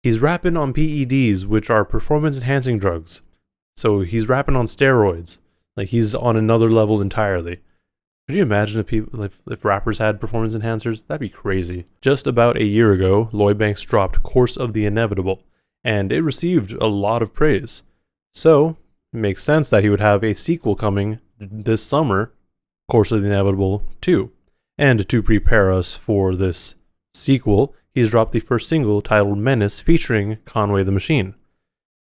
He's rapping on PEDs, which are performance enhancing drugs. So he's rapping on steroids. Like, he's on another level entirely. Could you imagine if rappers had performance enhancers? That'd be crazy. Just about a year ago, Lloyd Banks dropped Course of the Inevitable, and it received a lot of praise. So, it makes sense that he would have a sequel coming this summer, Course of the Inevitable 2. And to prepare us for this sequel, he's dropped the first single titled Menace featuring Conway The Machine.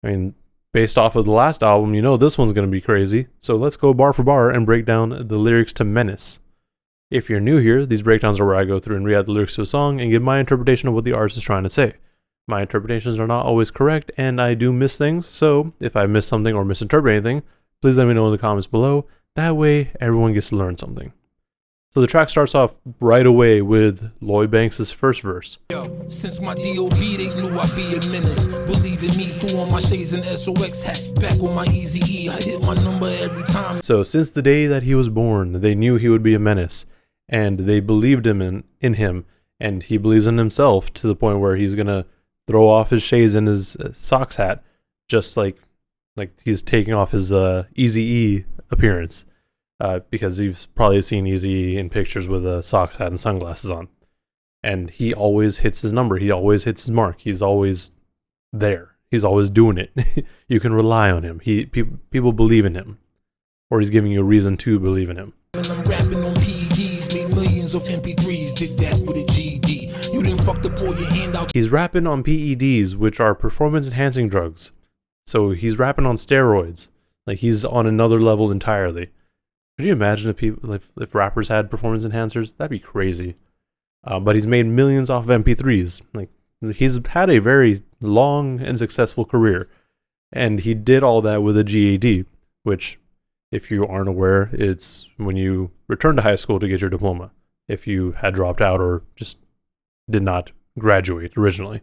I mean, based off of the last album, you know this one's going to be crazy. So let's go bar for bar and break down the lyrics to Menace. If you're new here, these breakdowns are where I go through and read the lyrics to a song and give my interpretation of what the artist is trying to say. My interpretations are not always correct, and I do miss things, so if I miss something or misinterpret anything, please let me know in the comments below. That way, everyone gets to learn something. So the track starts off right away with Lloyd Banks' first verse. Yo, since my DOB, they knew I'd be a menace. Believe in me, threw on my shades and SOX hat. Back with my Easy E, I hit my number every time. So since the day that he was born, they knew he would be a menace, and they believed in him, and he believes in himself to the point where he's gonna throw off his shades and his socks hat, just like he's taking off his Easy E appearance. Because you've probably seen Easy in pictures with a sock hat and sunglasses on. And he always hits his number. He always hits his mark. He's always there. He's always doing it. You can rely on him. People believe in him. Or he's giving you a reason to believe in him. And I'm rapping on PEDs, made millions of MP3s, did that with a GED. You didn't fuck up all your handout. He's rapping on PEDs, which are performance enhancing drugs. So he's rapping on steroids. Like, he's on another level entirely. Could you imagine if rappers had performance enhancers? That'd be crazy. But he's made millions off of MP3s. Like, he's had a very long and successful career, and he did all that with a GED, which, if you aren't aware, it's when you return to high school to get your diploma. If you had dropped out or just did not graduate originally,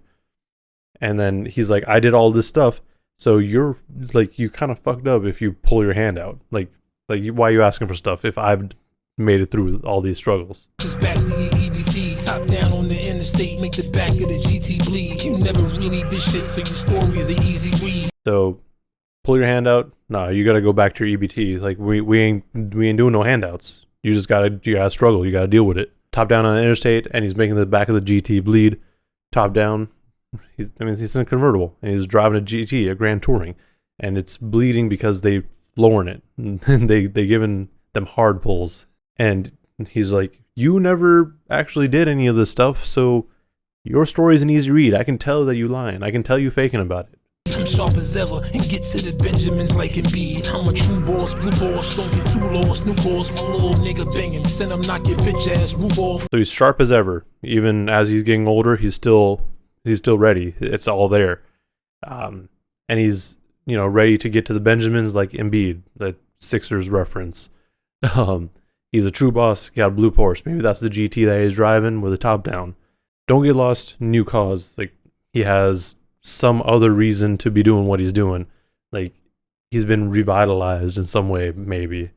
and then he's like, "I did all this stuff, so you're like, you kind of fucked up if you pull your hand out, like." Why are you asking for stuff if I've made it through all these struggles? Just back to your EBT, top down on the interstate, make the back of the GT bleed. You never really did shit, so your story is an easy read. So, pull your hand out. Nah, you gotta go back to your EBT. Like, we ain't doing no handouts. You gotta struggle. You gotta deal with it. Top down on the interstate, and he's making the back of the GT bleed. Top down. He's in a convertible, and he's driving a GT, a Grand Touring, and it's bleeding because they flooring it. they giving them hard pulls, and he's like, you never actually did any of this stuff, so your story's an easy read. I can tell that you lying. I can tell you faking about it. I'm sharp as ever and get to the Benjamins like Embiid. I'm a true boss, blue boss, don't get too lost. New course, my little nigga banging, send him knock your bitch ass roof off. So he's sharp as ever. Even as he's getting older, he's still ready. It's all there, and he's ready to get to the Benjamins like Embiid, the Sixers reference. He's a true boss, got a blue Porsche. Maybe that's the GT that he's driving with the top down. Don't get lost, new cause. Like, he has some other reason to be doing what he's doing. Like, he's been revitalized in some way, maybe.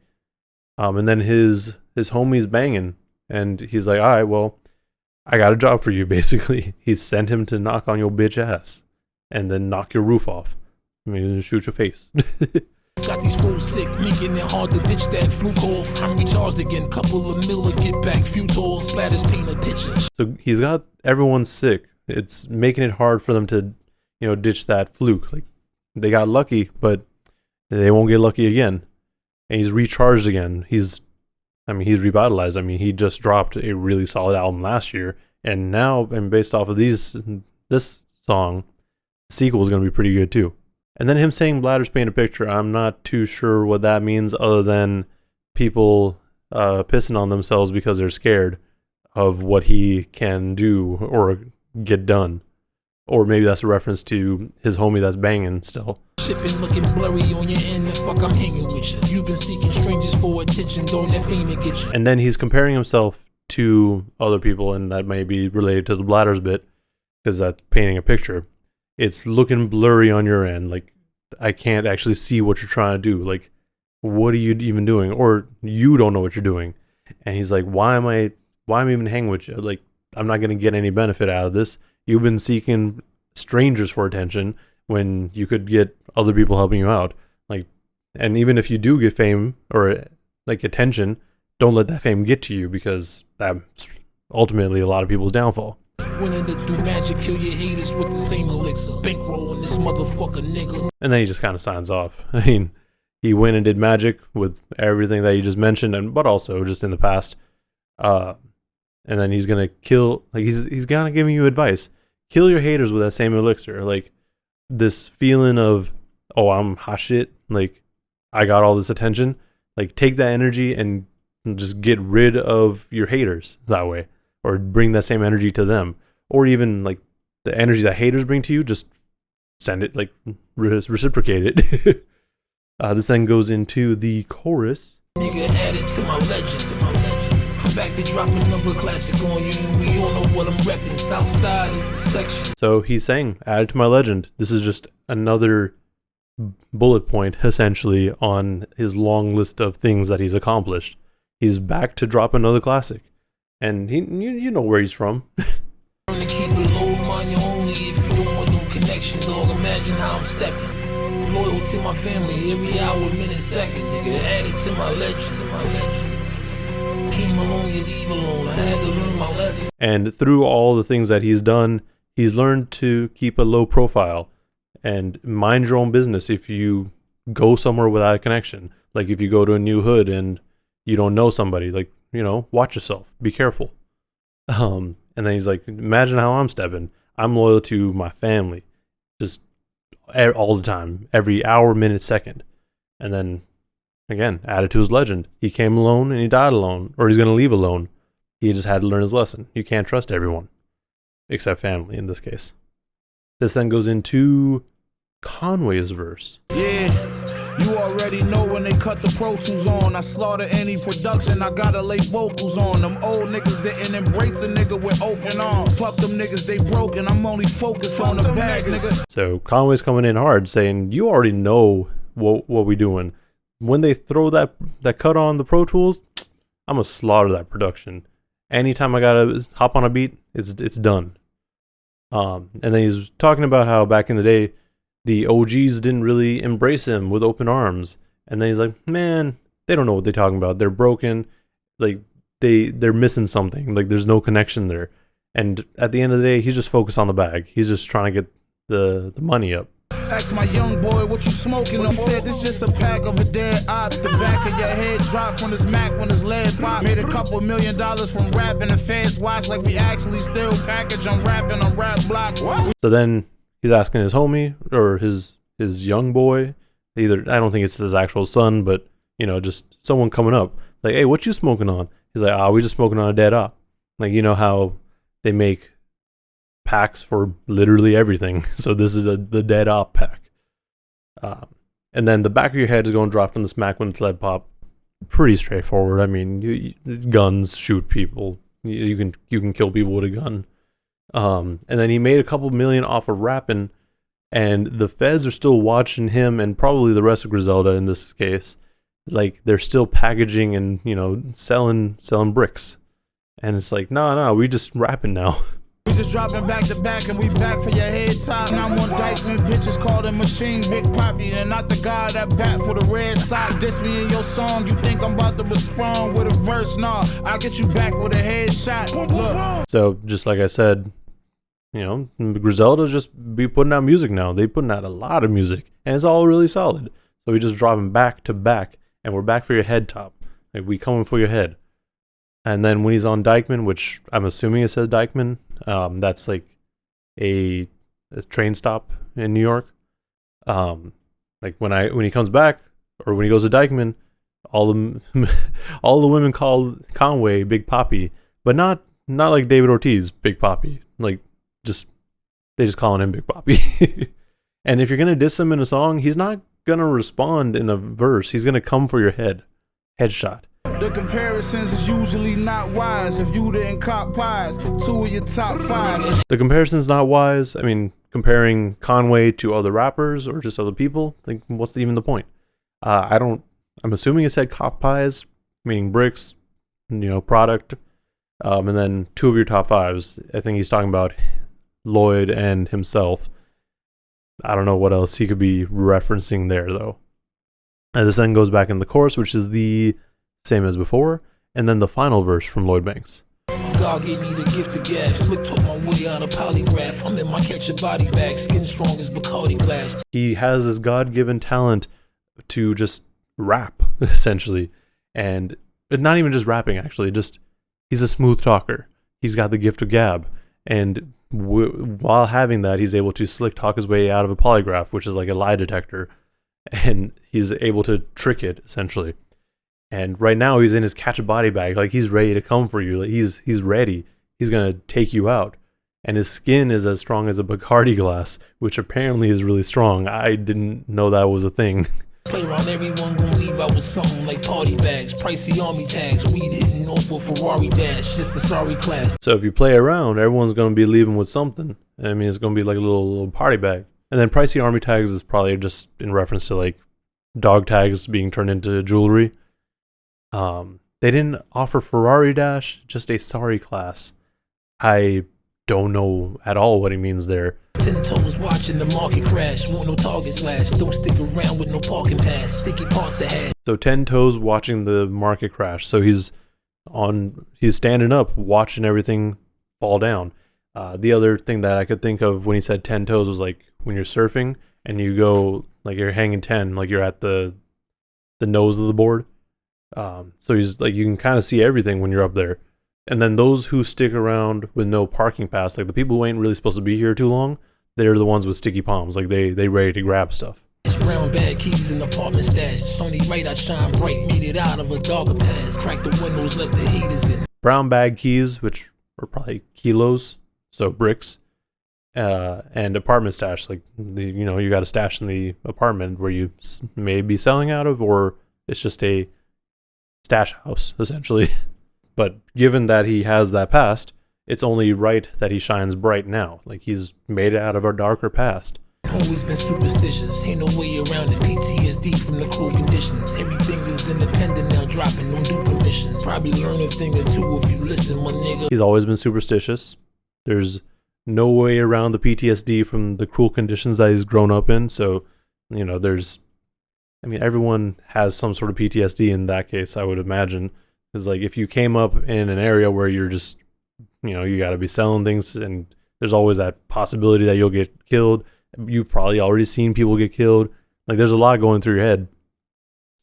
And then his homie's banging, and he's like, all right, well, I got a job for you, basically. He sent him to knock on your bitch ass and then knock your roof off. I mean, shoot your face. Got these fools sick, making it hard to ditch that fluke off. I'm recharged again, couple of mil to get back, few tools, splatters, paint a picture. So he's got everyone sick. It's making it hard for them to, ditch that fluke. Like, they got lucky, but they won't get lucky again. And he's recharged again. He's revitalized. I mean, he just dropped a really solid album last year, and now, and based off of this song, the sequel is going to be pretty good too. And then him saying bladders paint a picture, I'm not too sure what that means, other than people pissing on themselves because they're scared of what he can do or get done. Or maybe that's a reference to his homie that's banging still. Shipping looking blurry on your end, the fuck I'm hanging with you. You've been seeking strangers for attention, don't let fame get you. And then he's comparing himself to other people, and that may be related to the bladders bit, because that's painting a picture. It's looking blurry on your end. Like, I can't actually see what you're trying to do. Like, what are you even doing? Or you don't know what you're doing. And he's like, why am I even hanging with you? Like, I'm not going to get any benefit out of this. You've been seeking strangers for attention when you could get other people helping you out. Like, and even if you do get fame or like attention, don't let that fame get to you, because that's ultimately a lot of people's downfall. Winning to do magic, kill your haters with the same elixir. Bankrolling this motherfucker nigga. And then he just kind of signs off. I mean, he went and did magic with everything that you just mentioned, and but also just in the past. And then he's gonna kill. Like he's kind of giving you advice. Kill your haters with that same elixir. Like this feeling of, oh, I'm hot shit. Like I got all this attention. Like take that energy and just get rid of your haters that way, or bring that same energy to them, or even like the energy that haters bring to you, just send it, like reciprocate it. This then goes into the chorus. Nigga added to my legend. I'm back to drop another classic on you, and we all know what I'm repping. Southside is the section. So he's saying, added to my legend. This is just another bullet point, essentially, on his long list of things that he's accomplished. He's back to drop another classic. And you know where he's from. I'm to keep it low, mind you only if you don't want no connection, dog. Imagine how I'm stepping. Loyal to my family, every hour, minute, second. Nigga, added to my legend. Came along, you leave alone. I had to learn my lesson. And through all the things that he's done, he's learned to keep a low profile and mind your own business if you go somewhere without a connection. Like if you go to a new hood and you don't know somebody, like, you know, watch yourself, be careful. And then he's like, imagine how I'm stepping. I'm loyal to my family, just all the time, every hour, minute, second. And then again, added to his legend. He came alone and he died alone, or he's going to leave alone. He just had to learn his lesson. You can't trust everyone, except family in this case. This then goes into Conway's verse. Yeah. You already know when they cut the Pro Tools on. I slaughter any production, I gotta lay vocals on. Them old niggas didn't embrace a nigga with open arms. Fuck them niggas, they broken, I'm only focused on the bag, nigga. So Conway's coming in hard, saying, you already know what we doing. When they throw that cut on the Pro Tools, I'm gonna slaughter that production. Anytime I gotta hop on a beat, it's done. And then he's talking about how back in the day, the OGs didn't really embrace him with open arms. And then he's like, man, they don't know what they're talking about. They're broken. Like, they're missing something. Like, there's no connection there. And at the end of the day, he's just focused on the bag. He's just trying to get the money up. Ask my young boy what you smoking. He said this just a pack of a dead op. The back of your head dropped from this Mac when his lead pop. Made a couple $1 million from rapping and fans watch like we actually still package. I'm rapping on rap block. So then he's asking his homie or his young boy, either, I don't think it's his actual son, but, you know, just someone coming up, like, hey, what you smoking on? He's like, we just smoking on a dead op. Like, you know how they make packs for literally everything. So this is the dead op pack. And then the back of your head is going to drop from the smack when it's lead pop. Pretty straightforward. I mean, guns shoot people. You can kill people with a gun. And then he made a couple million off of rapping, and the feds are still watching him and probably the rest of Griselda in this case. Like, they're still packaging and, you know, selling bricks. And it's like, no, we just rapping now. We just dropping back to back and we back for your head top. Now I'm on Dykeman, bitches call the machine Big Poppy, and not the guy that bat for the red sock. Diss me in your song, you think I'm about to respond with a verse? Nah, I'll get you back with a headshot. Look. So just like I said, you know, Griselda just be putting out music now. They putting out a lot of music, and it's all really solid. So we just dropping back to back, and we're back for your head top. Like, we coming for your head. And then when he's on Dykeman, which I'm assuming it says Dykeman, that's like a train stop in New York. Like when he comes back, or when he goes to Dykeman, all the women call Conway Big Papi, but not like David Ortiz Big Papi. Like, they just calling him Big Papi. And if you're gonna diss him in a song, he's not gonna respond in a verse. He's gonna come for your headshot. The comparisons is usually not wise if you didn't cop pies. 2 of your top 5. The comparison's not wise. I mean, comparing Conway to other rappers or just other people, like, what's even the point? I'm assuming it said cop pies, meaning bricks, you know, product. And then 2 of your top 5s. I think he's talking about Lloyd and himself. I don't know what else he could be referencing there, though. And this then goes back in the chorus, which is the same as before, and then the final verse from Lloyd Banks. God gave me the gift of gab. Slick took my way out of polygraph. I'm in my catch a body bag. Skin strong as Bacardi glass. He has this God-given talent to just rap, essentially. And not even just rapping, actually. Just, he's a smooth talker. He's got the gift of gab. And while having that, he's able to slick talk his way out of a polygraph, which is like a lie detector. And he's able to trick it, essentially. And right now he's in his catch a body bag, like he's ready to come for you. Like he's ready. He's gonna take you out. And his skin is as strong as a Bacardi glass, which apparently is really strong. I didn't know that was a thing. Play around, everyone gon' leave out with something like party bags, pricey army tags, weed hitting off for Ferrari dash, just the sorry class. So if you play around, everyone's gonna be leaving with something. I mean, it's gonna be like a little party bag. And then pricey army tags is probably just in reference to like dog tags being turned into jewelry. They didn't offer Ferrari dash, just a sorry class. I don't know at all what he means there. 10 toes watching the market crash, want no target slash, don't stick around with no parking pass, sticky parts ahead. So 10 toes watching the market crash. So he's standing up, watching everything fall down. The other thing that I could think of when he said 10 toes was like when you're surfing and you go, like you're hanging 10, like you're at the nose of the board. So he's like, you can kind of see everything when you're up there. And then those who stick around with no parking pass, like the people who ain't really supposed to be here too long, they're the ones with sticky palms. Like they ready to grab stuff. It's brown bag keys in apartment stash. Sony right, I shine bright, made it out of a darker past. Crack the windows, let the heaters in. Brown bag keys, which are probably kilos, so bricks. And apartment stash, like you got a stash in the apartment where you may be selling out of, or it's just a stash house, essentially. But given that he has that past, it's only right that he shines bright now. Like he's made it out of our darker past. Always been superstitious, ain't no way around it. PTSD from the cruel conditions. Everything is independent now, dropping, don't do permission. Probably learn a thing or two if you listen, my nigga. He's always been superstitious. There's no way around the PTSD from the cruel conditions that he's grown up in. So, everyone has some sort of PTSD in that case, I would imagine. Because, like, if you came up in an area where you're just, you got to be selling things and there's always that possibility that you'll get killed. You've probably already seen people get killed. Like, there's a lot going through your head.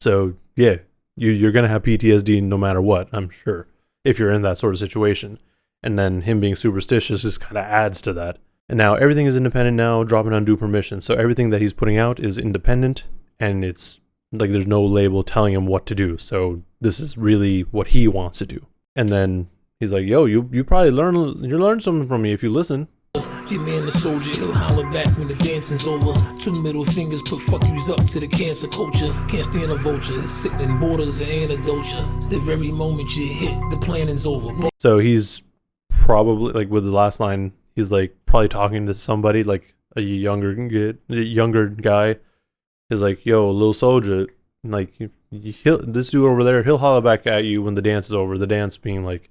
So, yeah, you're going to have PTSD no matter what, I'm sure, if you're in that sort of situation. And then him being superstitious just kind of adds to that. And now everything is independent now, dropping undue permission. So everything that he's putting out is independent, and it's like there's no label telling him what to do. So this is really what he wants to do. And then he's like, yo, you probably learn something from me if you listen. Your man the soldier, he'll holler back when the dancing's over. 2 middle fingers put fuck yous up to the cancer culture. Can't stand a vulture, sitting in borders of antidote. The very moment you hit, the planning's over. So he's probably, like with the last line, he's like probably talking to somebody, like a younger guy. He's like, yo, little soldier, like this dude over there, he'll holler back at you when the dance is over. The dance being like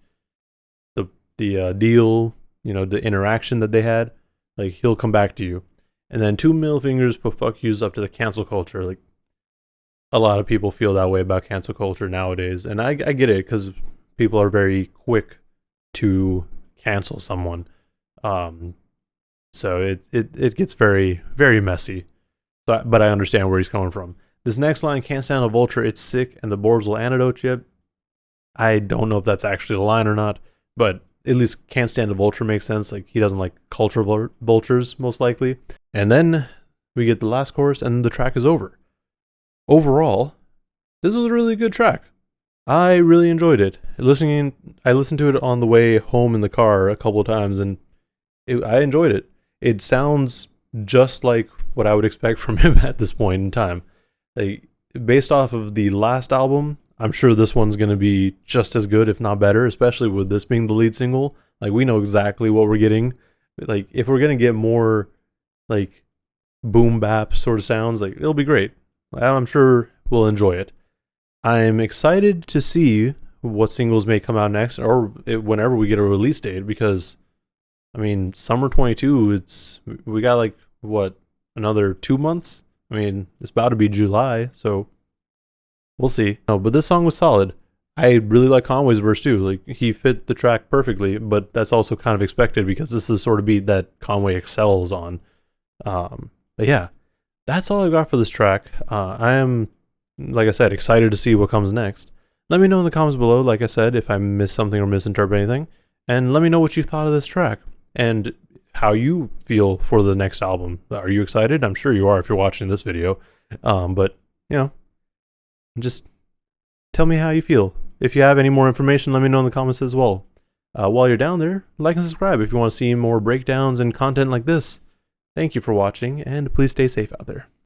the deal, the interaction that they had. Like he'll come back to you. And then 2 middle fingers put fuck yous up to the cancel culture. Like a lot of people feel that way about cancel culture nowadays, and I get it because people are very quick to cancel someone. So it gets very, very messy. But I understand where he's coming from. This next line, can't stand a vulture, it's sick, and the boards will antidote you. I don't know if that's actually the line or not, but at least can't stand a vulture makes sense. Like he doesn't like culture vultures, most likely. And then we get the last chorus, and the track is over. Overall, this was a really good track. I really enjoyed it. I listened to it on the way home in the car a couple of times, and I enjoyed it. It sounds just like what I would expect from him at this point in time. Like, based off of the last album, I'm sure this one's going to be just as good, if not better, especially with this being the lead single. Like, we know exactly what we're getting. Like, if we're going to get more, like, boom bap sort of sounds, like, it'll be great. I'm sure we'll enjoy it. I'm excited to see what singles may come out next, or whenever we get a release date, because I mean, summer 22, we got like, what, another 2 months? I mean, it's about to be July, so we'll see. No, but this song was solid. I really like Conway's verse too. Like, he fit the track perfectly, but that's also kind of expected because this is the sort of beat that Conway excels on. But yeah, that's all I got for this track. I am, like I said, excited to see what comes next. Let me know in the comments below, like I said, if I missed something or misinterpreted anything. And let me know what you thought of this track and how you feel for the next album. Are you excited? I'm sure you are if you're watching this video. But, you know, just tell me how you feel. If you have any more information, let me know in the comments as well. While you're down there, like and subscribe if you want to see more breakdowns and content like this. Thank you for watching, and please stay safe out there.